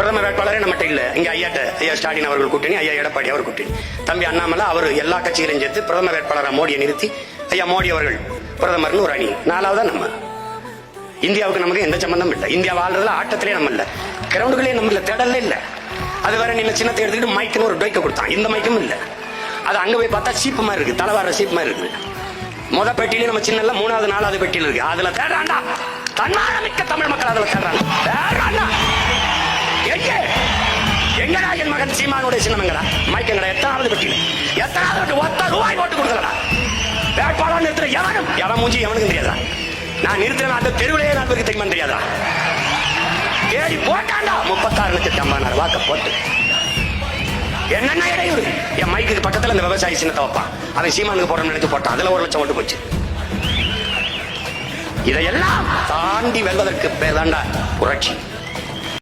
பிரதமர் வேட்பாளரே நம்மகிட்ட இல்ல. இங்க ஐயா ஸ்டாலின் அவர்கள் கூட்டணி, ஐயா எடப்பாடி அவர் கூட்டணி, தம்பி அண்ணாமலை அவர் எல்லா கட்சிகளையும் சேர்த்து பிரதமர் வேட்பாளராக மோடியை நிறுத்தி ஐயா மோடி அவர்கள் பிரதமர்னு ஒரு அணி. நாலாவதா நம்ம. இந்தியாவுக்கு நமக்கு எந்த சம்பந்தம் இல்லை. இந்தியா வாழ்றதுல ஆட்டத்திலே நம்ம இல்ல, கிரவுண்டுகளே நம்ம இல்ல, தேடல இல்ல. அது வேற நீங்க சின்னத்தை எடுத்துக்கிட்டு மைக்குன்னு ஒரு டொய்க்க கொடுத்தான். இந்த மைக்கும் இல்ல. அது அங்க போய் பார்த்தா சீப்பு மாதிரி இருக்கு, தலைவார சீப்பு மாதிரி இருக்கு. முத பெட்டியில நம்ம சின்ன 3வது 4வது பெட்டியில இருக்கு. அதுல தேடுறாண்டா தன்மானமிக்க தமிழ் மக்கள், அதுல தேடுறாங்க. எங்கடா என் மகன் சீமானுடைய சின்னமங்கடா மைக்கங்கடா? எத்தனாவது பெட்டியில, எத்தனாவது ஒத்த ரூபாய் போட்டு கொடுக்கலடா. வேட்பாளர் நிறுத்துற எவன் மூஞ்சி எவனுக்கு தெரியாதா? நான் நிறுத்தின அந்த தெருவிலேயே 4 பேருக்கு தெரியுமா தெரியாதா? ஏறி போட்டாண்டா 36,50,000 வாக்க போட்டு. என்னென்ன இடையூறு? என் மைக்கு பக்கத்துல இந்த விவசாயி சின்னத்தை வைப்பான். அவன் சீமானுக்கு போடணும்னு நினைச்சு போட்டான். அதுல 1 லட்சம் ஓட்டு போச்சு. இதையெல்லாம் தாண்டி வெல்வதற்கு பேர் தாண்டா புரட்சி.